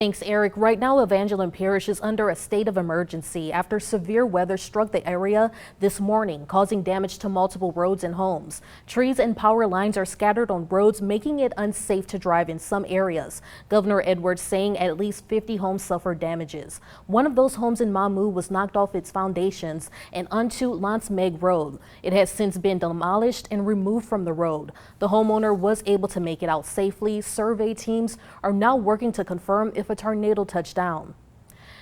Thanks, Eric. Right now, Evangeline Parish is under a state of emergency after severe weather struck the area this morning, causing damage to multiple roads and homes. Trees and power lines are scattered on roads, making it unsafe to drive in some areas. Governor Edwards saying at least 50 homes suffered damages. One of those homes in Mamou was knocked off its foundations and onto Lance Meg Road. It has since been demolished and removed from the road. The homeowner was able to make it out safely. Survey teams are now working to confirm if a tornado touched down.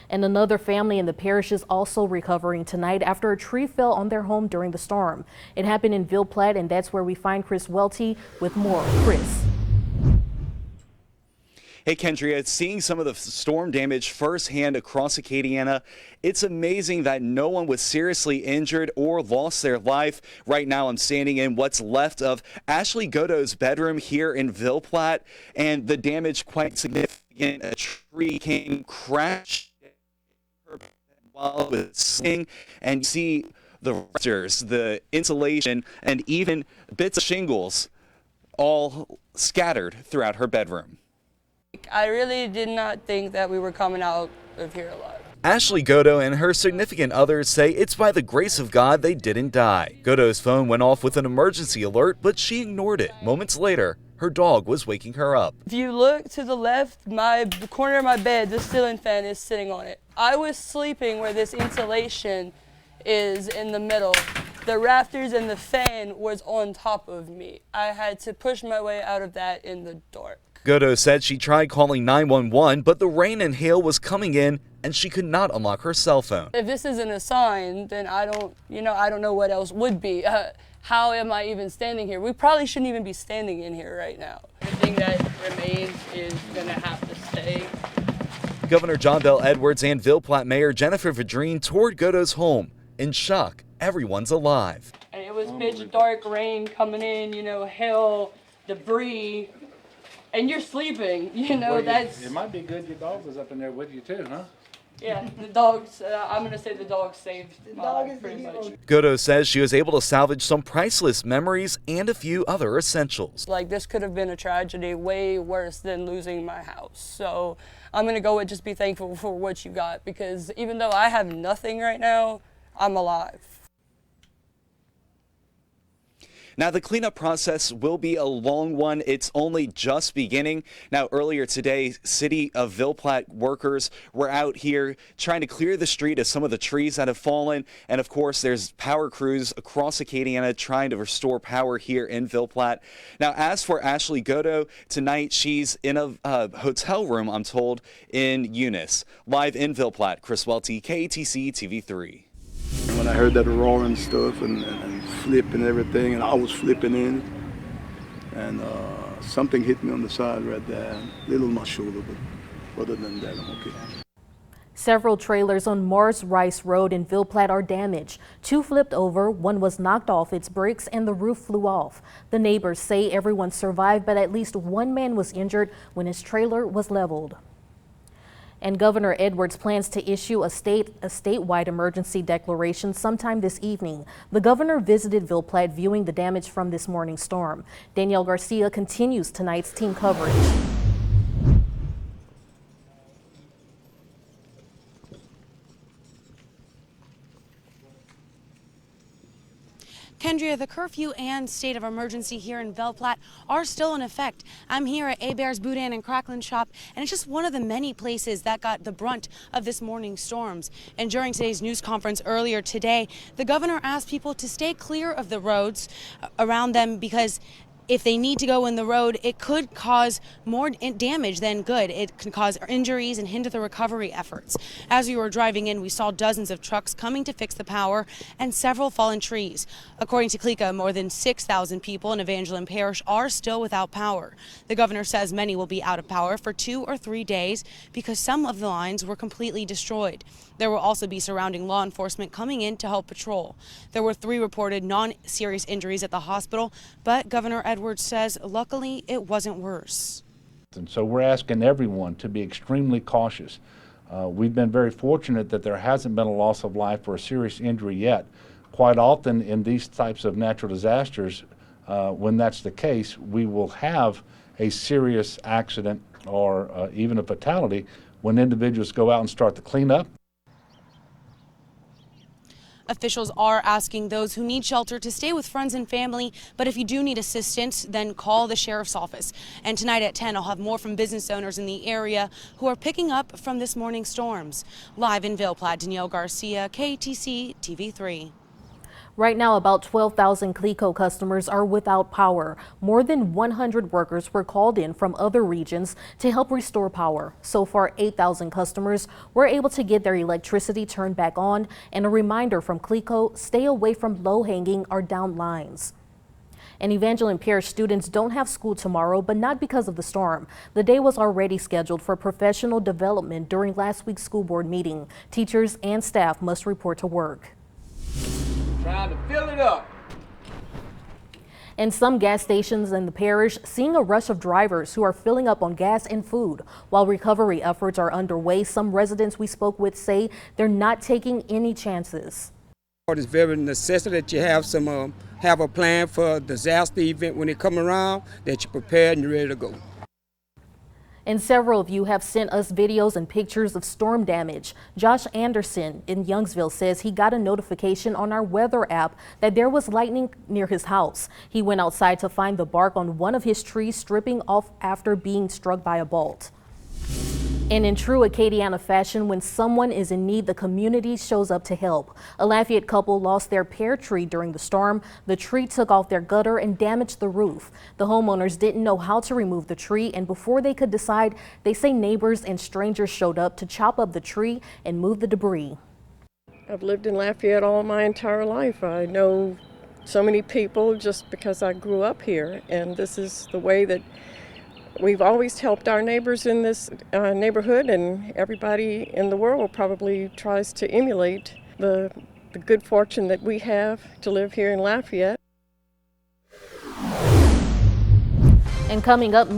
And another family in the parish is also recovering tonight after a tree fell on their home during the storm. It happened in Ville Platte, and that's where we find Chris Welty with more. Chris. Hey, Kendria, seeing some of the storm damage firsthand across Acadiana, it's amazing that no one was seriously injured or lost their life. Right now, I'm standing in what's left of Ashley Godot's bedroom here in Ville Platte, and the damage quite significant. A tree came crashed while it was singing, and you see the rafters, the insulation, and even bits of shingles all scattered throughout her bedroom. I really did not think that we were coming out of here alive. Ashley Godot and her significant others say it's by the grace of God they didn't die. Godot's phone went off with an emergency alert, but she ignored it. Moments later, her dog was waking her up. If you look to the left, the corner of my bed, the ceiling fan is sitting on it. I was sleeping where this insulation is in the middle. The rafters and the fan was on top of me. I had to push my way out of that in the dark. Godot said she tried calling 911, but the rain and hail was coming in and she could not unlock her cell phone. If this isn't a sign, then I don't know what else would be. How am I even standing here? We probably shouldn't even be standing in here right now. Everything that remains is gonna have to stay. Governor John Bel Edwards and Ville Platte Mayor Jennifer Vidrine toured Godot's home. In shock, everyone's alive. And it was pitch dark, rain coming in, hail, debris, and you're sleeping, that's... It might be good your dog was up in there with you too, huh? Yeah, the dogs, I'm going to say the dog saved my life pretty much. Godot says she was able to salvage some priceless memories and a few other essentials. Like, this could have been a tragedy way worse than losing my house. So I'm going to go and just be thankful for what you got, because even though I have nothing right now, I'm alive. Now, the cleanup process will be a long one. It's only just beginning. Now, earlier today, City of Ville Platte workers were out here trying to clear the street of some of the trees that have fallen. And of course, there's power crews across Acadiana trying to restore power here in Ville Platte. Now, as for Ashley Godot, tonight she's in a hotel room, I'm told, in Eunice. Live in Ville Platte, Chris Welty, KATC TV3. When I heard that roaring stuff and flipping everything, and I was flipping in, and something hit me on the side right there, a little on my shoulder, but other than that, I'm okay. Several trailers on Mars Rice Road in Ville Platte are damaged. Two flipped over, one was knocked off its brakes, and the roof flew off. The neighbors say everyone survived, but at least one man was injured when his trailer was leveled. And Governor Edwards plans to issue a statewide emergency declaration sometime this evening. The governor visited Ville Platte, viewing the damage from this morning's storm. Danielle Garcia continues tonight's team coverage. Kendria, the curfew and state of emergency here in Ville Platte are still in effect. I'm here at Hebert's Boudin and Cracklin Shop, and it's just one of the many places that got the brunt of this morning's storms. And during today's news conference earlier today, the governor asked people to stay clear of the roads around them, because if they need to go in the road, it could cause more damage than good. It can cause injuries and hinder the recovery efforts. As we were driving in, we saw dozens of trucks coming to fix the power and several fallen trees. According to CLECA, more than 6,000 people in Evangeline Parish are still without power. The governor says many will be out of power for 2 or 3 days because some of the lines were completely destroyed. There will also be surrounding law enforcement coming in to help patrol. There were 3 reported non-serious injuries at the hospital, but Governor Edwards says luckily it wasn't worse. And so we're asking everyone to be extremely cautious. We've been very fortunate that there hasn't been a loss of life or a serious injury yet. Quite often in these types of natural disasters, when that's the case, we will have a serious accident or even a fatality when individuals go out and start the cleanup. Officials are asking those who need shelter to stay with friends and family, but if you do need assistance, then call the sheriff's office. And tonight at 10, I'll have more from business owners in the area who are picking up from this morning's storms. Live in Ville Platte, Danielle Garcia, KTC TV3. Right now, about 12,000 CLECO customers are without power. More than 100 workers were called in from other regions to help restore power. So far, 8,000 customers were able to get their electricity turned back on. And a reminder from CLECO, stay away from low-hanging or down lines. And Evangeline Parish students don't have school tomorrow, but not because of the storm. The day was already scheduled for professional development during last week's school board meeting. Teachers and staff must report to work. Trying to fill it up. In some gas stations in the parish, seeing a rush of drivers who are filling up on gas and food. While recovery efforts are underway, some residents we spoke with say they're not taking any chances. It's very necessary that you have a plan for a disaster event when it come around, that you're prepared and you're ready to go. And several of you have sent us videos and pictures of storm damage. Josh Anderson in Youngsville says he got a notification on our weather app that there was lightning near his house. He went outside to find the bark on one of his trees stripping off after being struck by a bolt. And in true Acadiana fashion, when someone is in need, the community shows up to help. A Lafayette couple lost their pear tree during the storm. The tree took off their gutter and damaged the roof. The homeowners didn't know how to remove the tree, and before they could decide, they say neighbors and strangers showed up to chop up the tree and move the debris. I've lived in Lafayette all my entire life. I know so many people just because I grew up here, and this is the way that we've always helped our neighbors in this neighborhood, and everybody in the world probably tries to emulate the good fortune that we have to live here in Lafayette. And coming up,